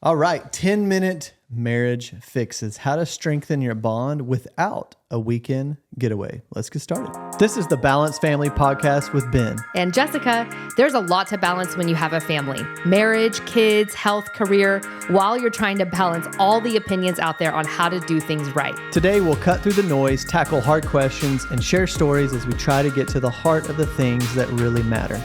All right, 10-minute marriage fixes. How to strengthen your bond without a weekend getaway. Let's get started. This is the Balanced Family Podcast with Ben. And Jessica. There's a lot to balance when you have a family. Marriage, kids, health, career, while you're trying to balance all the opinions out there on how to do things right. Today, we'll cut through the noise, tackle hard questions, and share stories as we try to get to the heart of the things that really matter.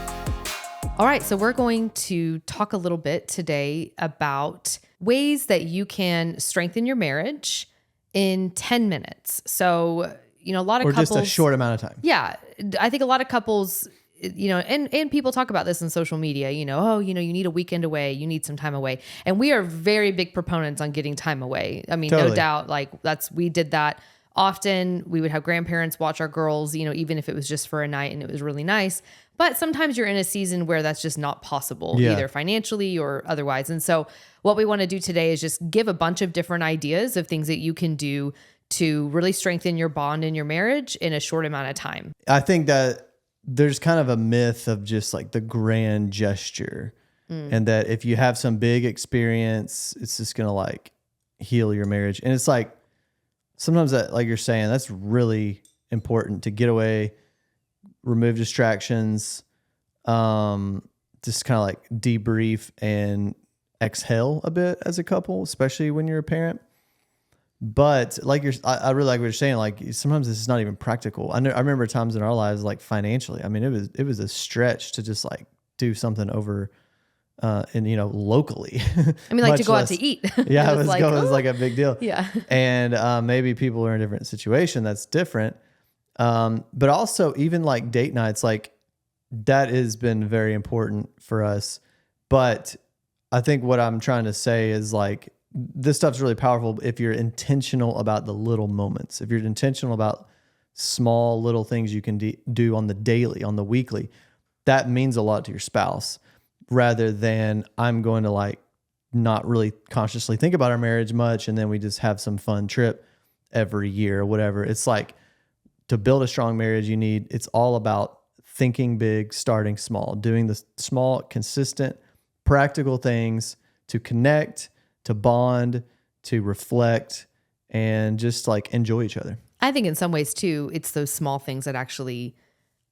All right, so we're going to talk a little bit today about ways that you can strengthen your marriage in 10 minutes. So, a lot of couples... Or just a short amount of time. Yeah. I think a lot of couples, and people talk about this on social media, you need a weekend away, you need some time away. And we are very big proponents on getting time away. I mean, Totally. No doubt, we did that often. We would have grandparents watch our girls, even if it was just for a night and it was really nice. But sometimes you're in a season where that's just not possible, either financially or otherwise. And so what we want to do today is just give a bunch of different ideas of things that you can do to really strengthen your bond in your marriage in a short amount of time. I think that there's kind of a myth of just like the grand gesture and that if you have some big experience, it's just going to like heal your marriage. And it's like, sometimes that, like you're saying, that's really important to get away, remove distractions, just kind of like debrief and exhale a bit as a couple, especially when you're a parent. But like I really like what you're saying. Like sometimes this is not even practical. I remember times in our lives, like financially, I mean, it was a stretch to just like do something over, and locally. I mean, like to go out to eat. Yeah, it was like a big deal. Yeah. And maybe people are in a different situation that's different. But also even like date nights, like that has been very important for us. But I think what I'm trying to say is like, this stuff's really powerful if you're intentional about the little moments, if you're intentional about small little things you can do on the daily, on the weekly, that means a lot to your spouse rather than I'm going to like not really consciously think about our marriage much. And then we just have some fun trip every year or whatever. It's like, to build a strong marriage, it's all about thinking big, starting small, doing the small, consistent, practical things to connect, to bond, to reflect, and just like enjoy each other. I think in some ways too, it's those small things that actually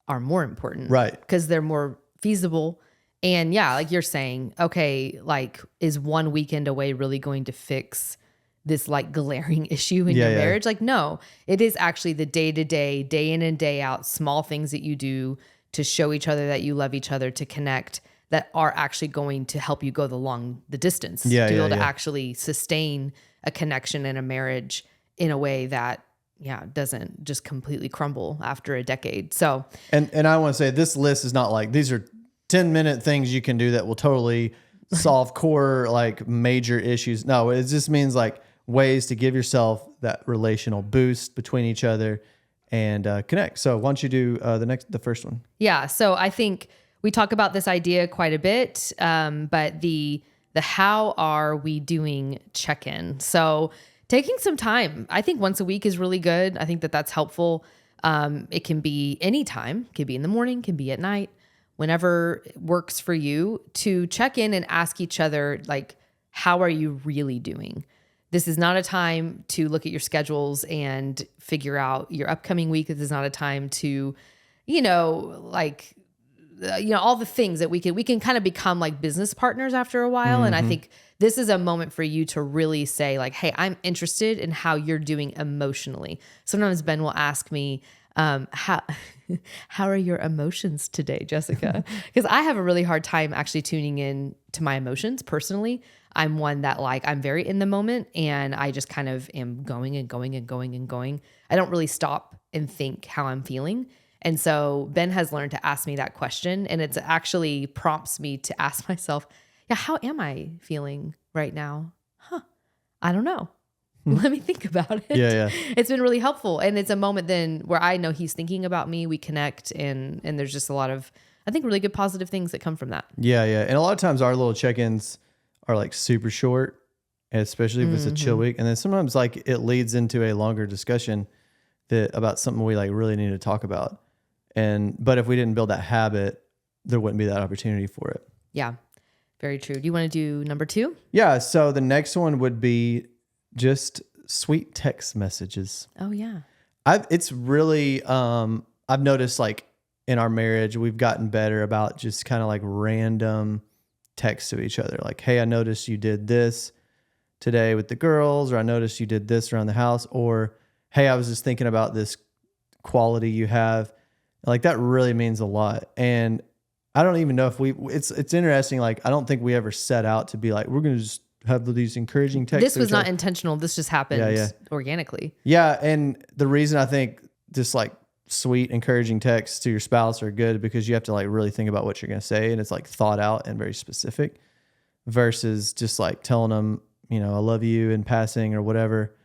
are more important. Right. Because they're more feasible. And yeah, like you're saying, okay, like is one weekend away really going to fix this like glaring issue in your marriage? Like, no, it is actually the day-to-day, day in and day out, small things that you do to show each other that you love each other, to connect, that are actually going to help you go the distance, to be able to actually sustain a connection in a marriage in a way that, doesn't just completely crumble after a decade. So, and I want to say this list is not like, these are 10-minute things you can do that will totally solve core, like major issues. No, it just means like ways to give yourself that relational boost between each other and connect. So why don't you do the first one? Yeah. So I think we talk about this idea quite a bit, but the how are we doing check-in. So taking some time, I think once a week is really good. I think that's helpful. It can be any time, it can be in the morning, can be at night, whenever works for you, to check in and ask each other, like, how are you really doing? This is not a time to look at your schedules and figure out your upcoming week. This is not a time to, all the things that we can kind of become like business partners after a while. And I think this is a moment for you to really say like, hey, I'm interested in how you're doing emotionally. Sometimes Ben will ask me, how are your emotions today, Jessica? Because I have a really hard time actually tuning in to my emotions personally. I'm one that like, I'm very in the moment and I just kind of am going and going and going and going. I don't really stop and think how I'm feeling. And so Ben has learned to ask me that question, and it actually prompts me to ask myself, how am I feeling right now? I don't know. Let me think about it. Yeah. It's been really helpful. And it's a moment then where I know he's thinking about me, we connect, and there's just a lot of, I think, really good positive things that come from that. Yeah. And a lot of times our little check-ins are like super short, especially if it's a chill week. And then sometimes like it leads into a longer discussion about something we like really need to talk about. But if we didn't build that habit, there wouldn't be that opportunity for it. Yeah. Very true. Do you want to do number 2? Yeah. So the next one would be just sweet text messages. Oh yeah. It's really, I've noticed like in our marriage, we've gotten better about just kind of like random texts to each other. Like, hey, I noticed you did this today with the girls, or I noticed you did this around the house, or hey, I was just thinking about this quality you have. Like that really means a lot. And I don't even know if it's interesting. Like, I don't think we ever set out to be like, we're going to just have these encouraging texts. This was not intentional. This just happened organically. Yeah. And the reason I think just like sweet, encouraging texts to your spouse are good because you have to like really think about what you're going to say. And it's like thought out and very specific versus just like telling them, I love you in passing or whatever.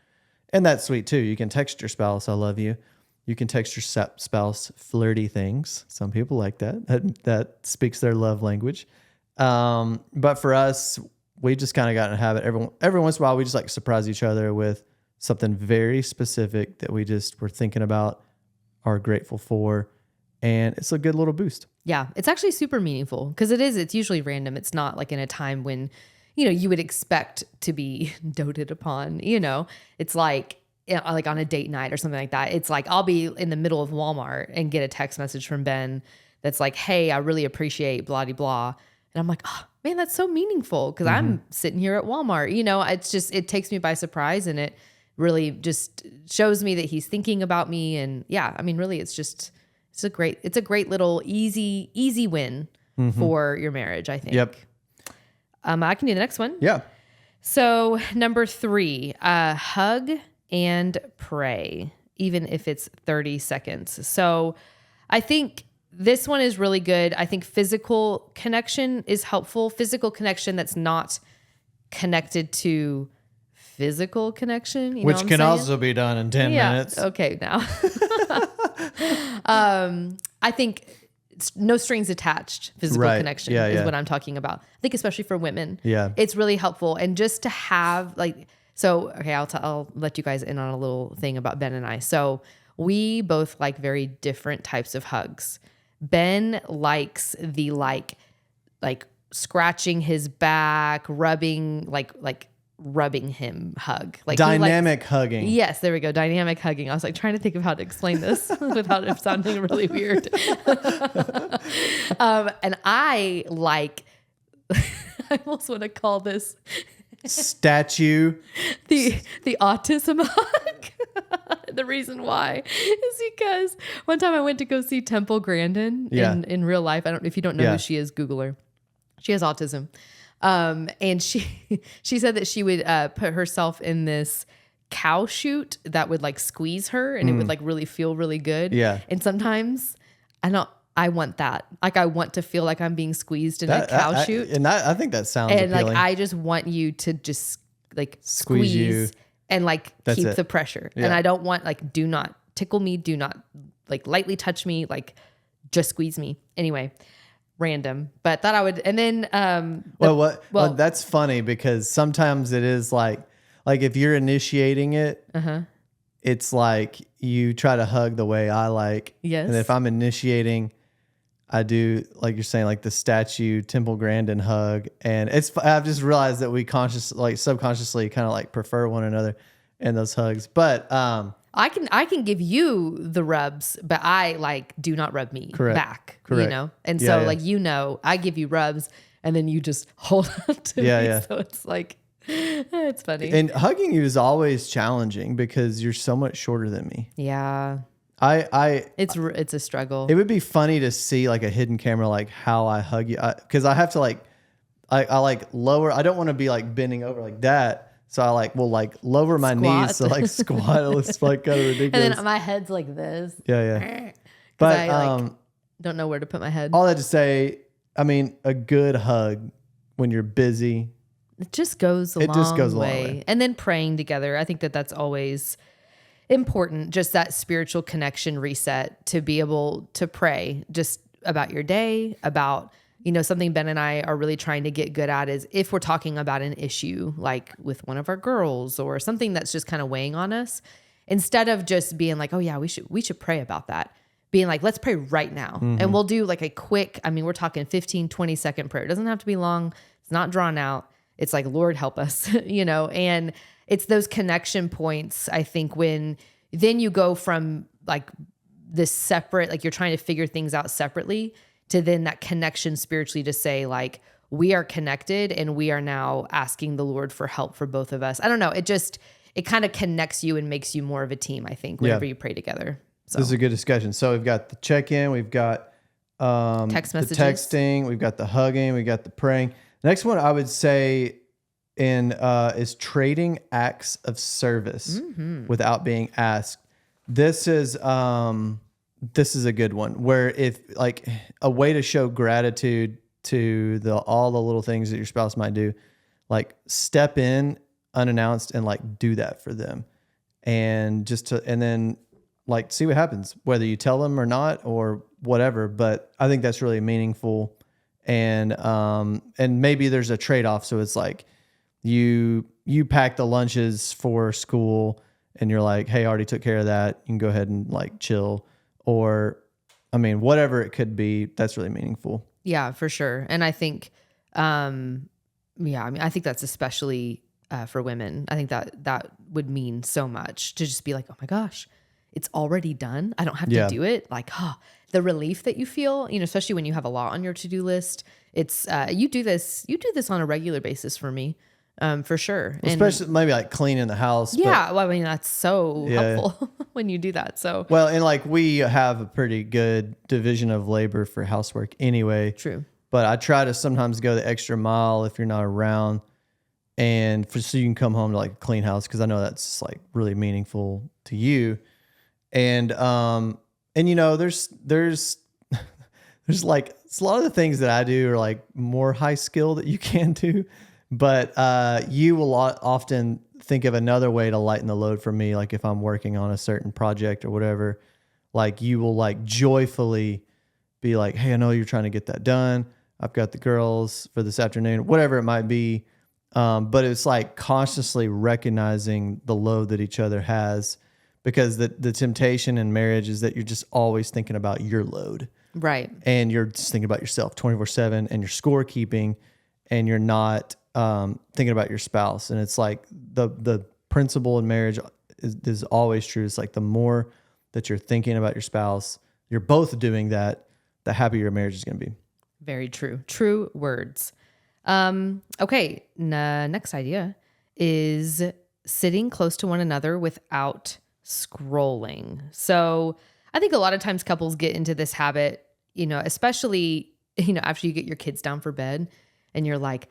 And that's sweet too. You can text your spouse, I love you. You can text your spouse flirty things. Some people like that. That speaks their love language. But for us, we just kind of got in a habit. Every once in a while, we just like surprise each other with something very specific that we just were thinking about, are grateful for. And it's a good little boost. Yeah, it's actually super meaningful because it's usually random. It's not like in a time when, you would expect to be doted upon, it's like on a date night or something like that. It's like, I'll be in the middle of Walmart and get a text message from Ben that's like, hey, I really appreciate blah, blah, blah. And I'm like, oh man, that's so meaningful. Cause I'm sitting here at Walmart, it's just, it takes me by surprise and it really just shows me that he's thinking about me. And yeah, I mean, really it's a great little easy win for your marriage, I think. Yep. I can do the next one. Yeah. So number 3, hug and pray, even if it's 30 seconds. So I think this one is really good. I think physical connection is helpful. Physical connection that's not connected to physical connection. Which can also be done in 10 minutes. Okay, now. I think no strings attached physical connection is what I'm talking about. I think especially for women, it's really helpful. And just to have I'll let you guys in on a little thing about Ben and I. So we both like very different types of hugs. Ben likes the like scratching his back, rubbing him hug. Like dynamic hugging. Yes, there we go. Dynamic hugging. I was like trying to think of how to explain this without it sounding really weird. And I almost want to call this statue the autism hug. The reason why is because one time I went to go see Temple Grandin in real life. If you don't know who she is, Google her. She has autism. And she said that she would put herself in this cow chute that would like squeeze her and it would like really feel really good. Yeah. And sometimes I want that. Like I want to feel like I'm being squeezed in a cow chute. I think that sounds and appealing. like I just want you to just like squeeze you and like keep the pressure. Yeah. And I don't want like do not tickle me, do not like lightly touch me, like just squeeze me. Anyway, random, but thought I would. And then well, that's funny because sometimes it is like if you're initiating it, it's like you try to hug the way I like. Yes. And if I'm initiating, I do, like you're saying, like the statue Temple Grandin hug. And I've just realized that we subconsciously kind of like prefer one another in those hugs. But I can give you the rubs, but I like do not rub me back. Correct. And so I give you rubs and then you just hold on to me. Yeah. So it's like it's funny. And hugging you is always challenging because you're so much shorter than me. Yeah. It's a struggle. It would be funny to see like a hidden camera, like how I hug you. Cause I have to I like lower. I don't want to be like bending over like that. So I will lower my knees to like squat. It's like kind of ridiculous. And then my head's like this. Yeah. But I don't know where to put my head. All that to say, I mean, a good hug when you're busy. It just goes a long way. And then praying together. I think that's always important. Just that spiritual connection reset to be able to pray just about your day, about, something Ben and I are really trying to get good at is if we're talking about an issue like with one of our girls or something that's just kind of weighing on us, instead of just being like, oh yeah, we should pray about that. being like, let's pray right now. And we'll do like a quick, I mean, we're talking 15, 20-second prayer. It doesn't have to be long. It's not drawn out. It's like, Lord, help us, and it's those connection points. I think when then you go from like this separate, like you're trying to figure things out separately, to then that connection spiritually to say like, we are connected and we are now asking the Lord for help for both of us. I don't know. It kind of connects you and makes you more of a team, I think, whenever you pray together. So this is a good discussion. So we've got the check-in, we've got text messages, the texting, we've got the hugging, we got the praying. Next one I would say is trading acts of service without being asked. This is a good one where if like a way to show gratitude to all the little things that your spouse might do, like step in unannounced and like do that for them, and then like see what happens, whether you tell them or not or whatever. But I think that's really meaningful, and maybe there's a trade-off. So it's like you pack the lunches for school and you're like, hey, I already took care of that. You can go ahead and like chill, or I mean, whatever it could be. That's really meaningful. Yeah, for sure. And I think, I think that's especially for women. I think that would mean so much to just be like, oh my gosh, it's already done. I don't have to do it. Like, the relief that you feel, especially when you have a lot on your to-do list. It's you do this on a regular basis for me, for sure. Especially maybe like cleaning the house. Yeah, well, I mean that's so helpful when you do that. So well, and like we have a pretty good division of labor for housework anyway. True. But I try to sometimes go the extra mile if you're not around, and so you can come home to like a clean house, because I know that's like really meaningful to you. And there's like it's a lot of the things that I do are like more high skill that you can do, but you will often think of another way to lighten the load for me. Like if I'm working on a certain project or whatever, like you will like joyfully be like, hey, I know you're trying to get that done. I've got the girls for this afternoon, whatever it might be. But it's like consciously recognizing the load that each other has, because the temptation in marriage is that you're just always thinking about your load. Right. And you're just thinking about yourself 24/7 and your scorekeeping, and you're not thinking about your spouse. And it's like the principle in marriage is always true. It's like the more that you're thinking about your spouse, you're both doing that, the happier your marriage is going to be. Very true. True words. Okay. Next idea is sitting close to one another without scrolling. So I think a lot of times couples get into this habit, especially, after you get your kids down for bed and you're like,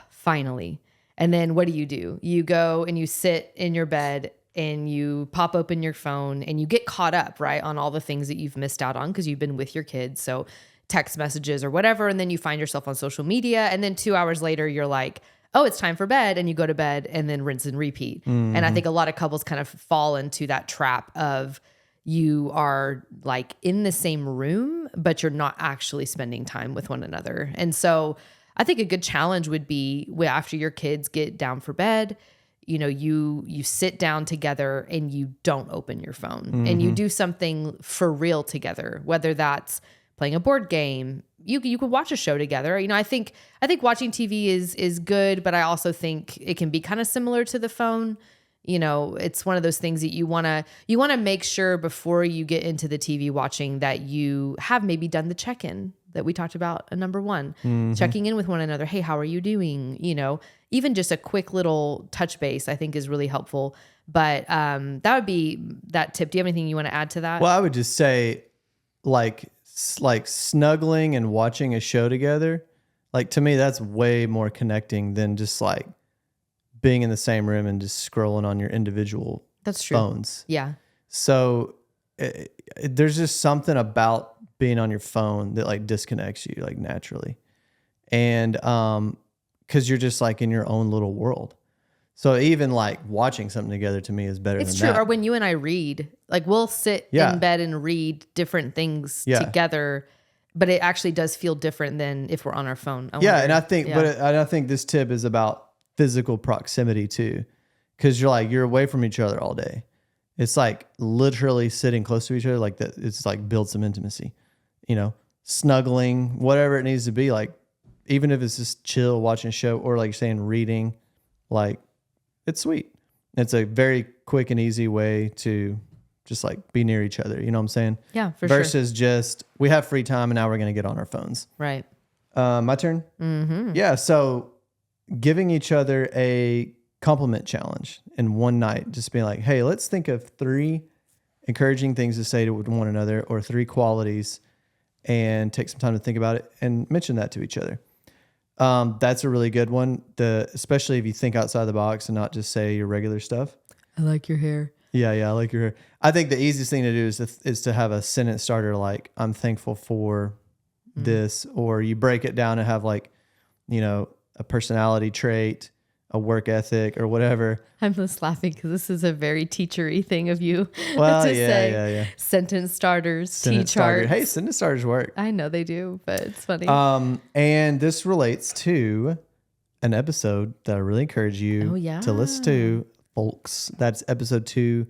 finally. And then what do? You go and you sit in your bed and you pop open your phone and you get caught up, right, on all the things that you've missed out on because you've been with your kids. So text messages or whatever. And then you find yourself on social media. And then 2 hours later, you're like, oh, it's time for bed. And you go to bed and then rinse and repeat. Mm-hmm. And I think a lot of couples kind of fall into that trap of you are like in the same room, but you're not actually spending time with one another. And so I think a good challenge would be after your kids get down for bed, you sit down together and you don't open your phone, mm-hmm. and you do something for real together, whether that's playing a board game. You could watch a show together. I think watching TV is good, but I also think it can be kind of similar to the phone. It's one of those things that you want to make sure before you get into the TV watching that you have maybe done the check-in that we talked about number one, mm-hmm. checking in with one another. Hey, how are you doing? Even just a quick little touch base, I think is really helpful. But that would be that tip. Do you have anything you want to add to that? Well, I would just say like snuggling and watching a show together. Like to me, that's way more connecting than just like being in the same room and just scrolling on your individual phones. Yeah. So there's just something about being on your phone that like disconnects you like naturally. And because you're just like in your own little world. So even like watching something together to me is better than that. It's true. Or when you and I read, like we'll sit in bed and read different things together, but it actually does feel different than if we're on our phone. And I think, I think this tip is about physical proximity too, because you're away from each other all day, It's like literally sitting close to each other. Like that. It's like build some intimacy, snuggling, whatever it needs to be. Like, even if it's just chill, watching a show, or like you're saying, reading, like it's sweet. It's a very quick and easy way to just like be near each other. You know what I'm saying? Yeah, for sure. Versus just, we have free time and now we're going to get on our phones. Right. My turn? Mm-hmm. Yeah. So giving each other a compliment challenge in one night, just being like, hey, let's think of 3 encouraging things to say to one another, or 3 qualities, and take some time to think about it and mention that to each other. That's a really good one. Especially if you think outside the box and not just say your regular stuff. I like your hair. Yeah, I like your hair. I think the easiest thing to do is to have a sentence starter like, I'm thankful for this, or you break it down and have like, a personality trait, a work ethic, or whatever. I'm just laughing because this is a very teachery thing of you Well, to yeah, say. yeah. Sentence starters, Sentence T-charts. starter. Hey, sentence starters work. I know they do, but it's funny. And this relates to an episode that I really encourage you to listen to, folks. That's episode 2.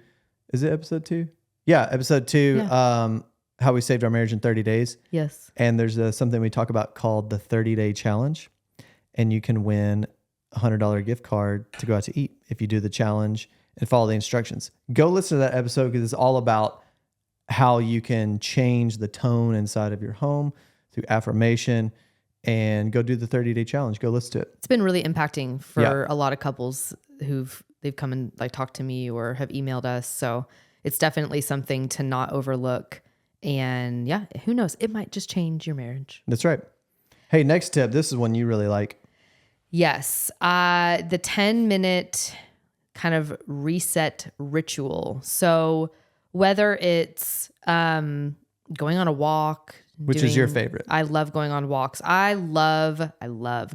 Is it episode 2? Yeah, episode 2. Yeah. How we saved our marriage in 30 days. Yes. And there's something we talk about called the 30-day challenge. And you can win a $100 gift card to go out to eat if you do the challenge and follow the instructions. Go listen to that episode because it's all about how you can change the tone inside of your home through affirmation, and go do the 30-day challenge. Go listen to it. It's been really impacting for a lot of couples they've come and like talked to me or have emailed us. So it's definitely something to not overlook. And yeah, who knows? It might just change your marriage. That's right. Hey, next tip. This is one you really like. Yes. The 10-minute kind of reset ritual. So whether it's going on a walk, which is your favorite? I love going on walks. I love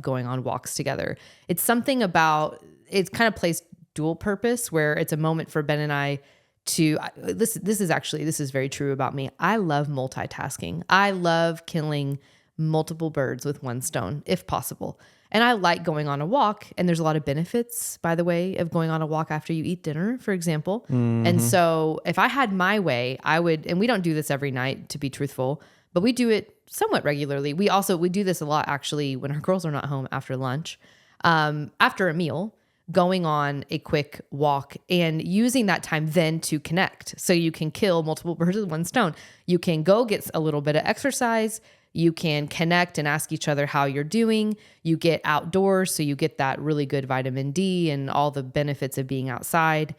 going on walks together. It's something about, it kind of plays dual purpose where it's a moment for Ben and I to, this is very true about me. I love multitasking. I love killing multiple birds with one stone, if possible. And I like going on a walk, and there's a lot of benefits, by the way, of going on a walk after you eat dinner, for example. Mm-hmm. And so if I had my way, I would, and we don't do this every night, to be truthful, but we do it somewhat regularly. We do this a lot, actually, when our girls are not home after lunch, after a meal, going on a quick walk and using that time then to connect. So you can kill multiple birds with one stone. You can go get a little bit of exercise. You can connect and ask each other how you're doing. You get outdoors, so you get that really good vitamin D and all the benefits of being outside.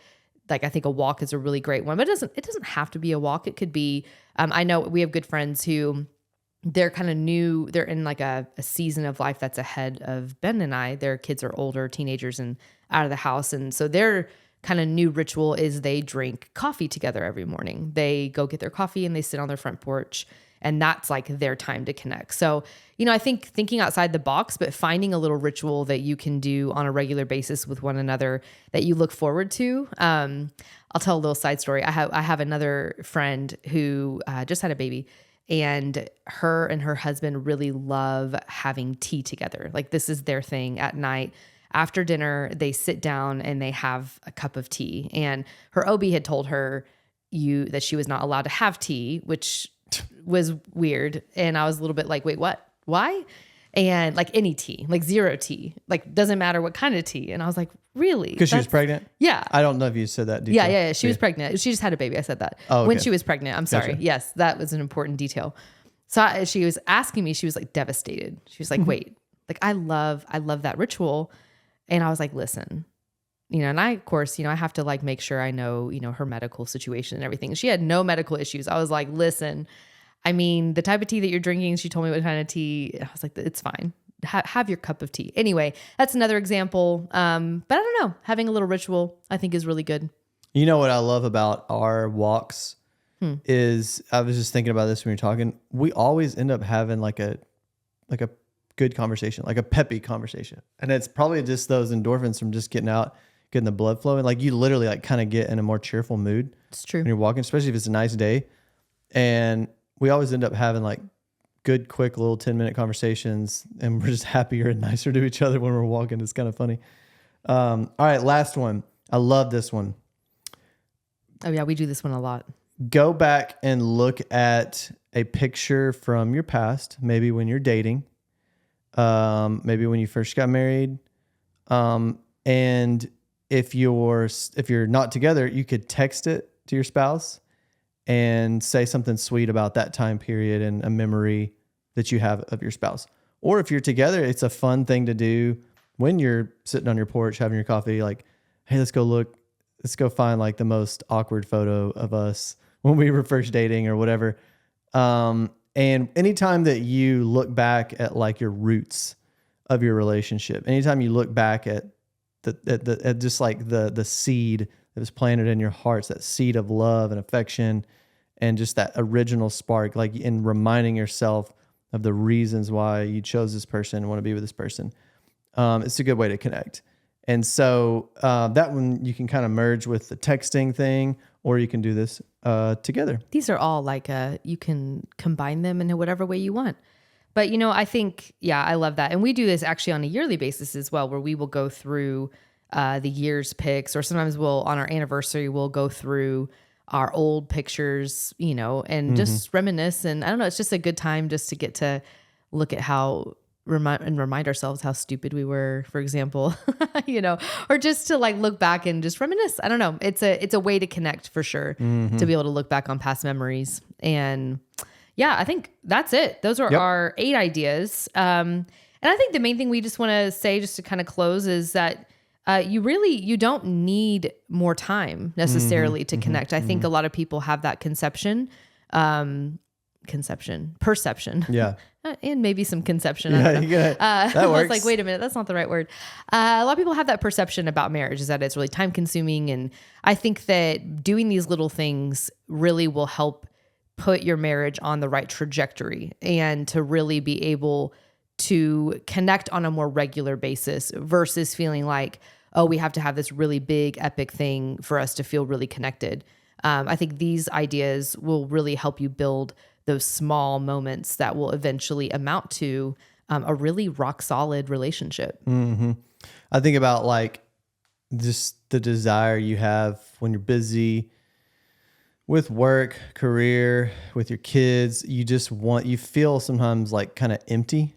Like, I think a walk is a really great one, but it doesn't have to be a walk. It could be, I know we have good friends who they're kind of new. They're in like a season of life that's ahead of Ben and I. Their kids are older, teenagers, and out of the house. And so their kind of new ritual is they drink coffee together every morning. They go get their coffee and they sit on their front porch. And that's like their time to connect. So, I think thinking outside the box, but finding a little ritual that you can do on a regular basis with one another that you look forward to. I'll tell a little side story. I have another friend who just had a baby, and her husband really love having tea together. Like, this is their thing at night. After dinner, they sit down and they have a cup of tea. And her OB had told her that she was not allowed to have tea, which was weird. And I was a little bit like, wait, what? Why? And like any tea, like zero tea, like doesn't matter what kind of tea. And I was like, really? Because she was pregnant? Yeah. I don't know if you said that detail. Yeah. She was pregnant. She just had a baby. I said that. Oh, okay. When she was pregnant. I'm sorry. Gotcha. Yes, that was an important detail. So she was asking me, she was like devastated. She was like, wait, like I love that ritual. And I was like, listen, and I, of course, I have to like make sure I know, her medical situation and everything. She had no medical issues. I was like, listen, I mean, the type of tea that you're drinking, she told me what kind of tea. I was like, it's fine. Have your cup of tea. Anyway, that's another example. But I don't know. Having a little ritual, I think, is really good. You know what I love about our walks is, I was just thinking about this when you're talking. We always end up having like a good conversation, like a peppy conversation. And it's probably just those endorphins from just getting out, getting the blood flowing. Like, you literally like kind of get in a more cheerful mood. It's true. When you're walking, especially if it's a nice day. And we always end up having like good, quick little 10-minute conversations, and we're just happier and nicer to each other when we're walking. It's kind of funny. All right, last one. I love this one. Oh yeah, we do this one a lot. Go back and look at a picture from your past, maybe when you're dating, maybe when you first got married. And if you're not together, you could text it to your spouse and say something sweet about that time period and a memory that you have of your spouse. Or if you're together, it's a fun thing to do when you're sitting on your porch having your coffee, like, hey, let's go find like the most awkward photo of us when we were first dating or whatever. And anytime that you look back at like your roots of your relationship, anytime you look back at at just like the seed that was planted in your hearts, that seed of love and affection and just that original spark, like in reminding yourself of the reasons why you chose this person and want to be with this person. It's a good way to connect. And so that one you can kind of merge with the texting thing, or you can do this together. These are all like, you can combine them in whatever way you want. But, I think, I love that. And we do this actually on a yearly basis as well, where we will go through the year's pics, or sometimes on our anniversary, we'll go through our old pictures, and just reminisce. And I don't know, it's just a good time just to get to look at remind ourselves how stupid we were, for example, or just to like look back and just reminisce. I don't know. It's a way to connect for sure, to be able to look back on past memories. And I think that's it. Those are our 8 ideas. And I think the main thing we just want to say, just to kind of close, is that you don't need more time necessarily to connect. I think a lot of people have that perception. Yeah. And maybe some conception. I don't know. That I works. was like, wait a minute, that's not the right word. A lot of people have that perception about marriage, is that it's really time consuming. And I think that doing these little things really will help put your marriage on the right trajectory, and to really be able to connect on a more regular basis, versus feeling like, oh, we have to have this really big epic thing for us to feel really connected. I think these ideas will really help you build those small moments that will eventually amount to a really rock solid relationship. Mm-hmm. I think about like just the desire you have when you're busy with work, career, with your kids. You feel sometimes like kind of empty,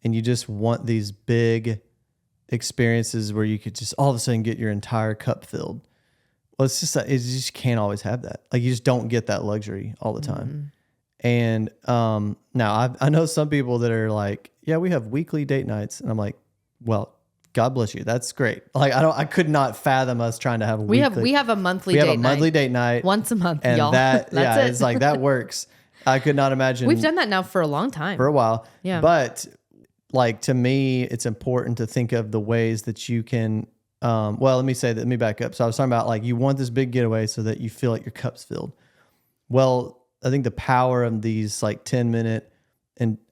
and you just want these big experiences where you could just all of a sudden get your entire cup filled. Well, it's just that you just can't always have that. Like, you just don't get that luxury all the time. And now I know some people that are like, yeah, we have weekly date nights. And I'm like, well, God bless you. That's great. Like, I could not fathom us trying to have we have a monthly date night once a month, and y'all. That's it. It's like, that works. I could not imagine. We've done that now for a long time. For a while. Yeah. But like, to me, it's important to think of the ways that you can, let me back up. So I was talking about like, you want this big getaway so that you feel like your cup's filled. Well, I think the power of these like 10-minute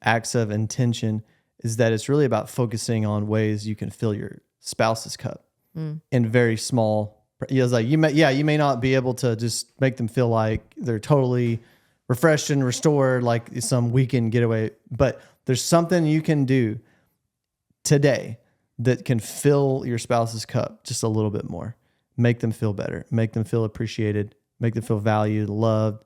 acts of intention is that it's really about focusing on ways you can fill your spouse's cup in very small. It's like you may not be able to just make them feel like they're totally refreshed and restored like some weekend getaway, but there's something you can do today that can fill your spouse's cup just a little bit more, make them feel better, make them feel appreciated, make them feel valued, loved,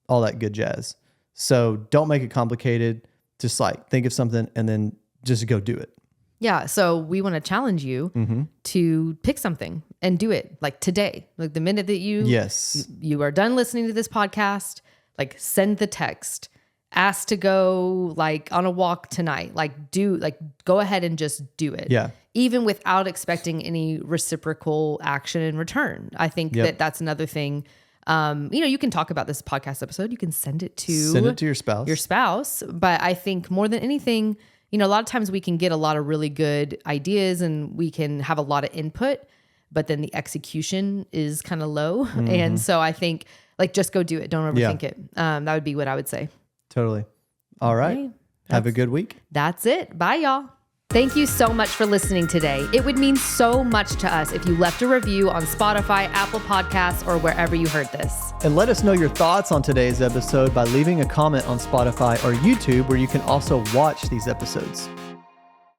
all that good jazz. So don't make it complicated. Just like think of something and then just go do it. Yeah. So we want to challenge you to pick something and do it like today. Like the minute that you are done listening to this podcast, like send the text, ask to go like on a walk tonight, go ahead and just do it. Yeah. Even without expecting any reciprocal action in return. I think that's another thing. You can talk about this podcast episode. You can send it to your spouse. But I think more than anything, a lot of times we can get a lot of really good ideas and we can have a lot of input, but then the execution is kind of low. And so I think like, just go do it. Don't overthink it. That would be what I would say. Totally. All right. Okay. Have a good week. That's it. Bye, y'all. Thank you so much for listening today. It would mean so much to us if you left a review on Spotify, Apple Podcasts, or wherever you heard this. And let us know your thoughts on today's episode by leaving a comment on Spotify or YouTube, where you can also watch these episodes.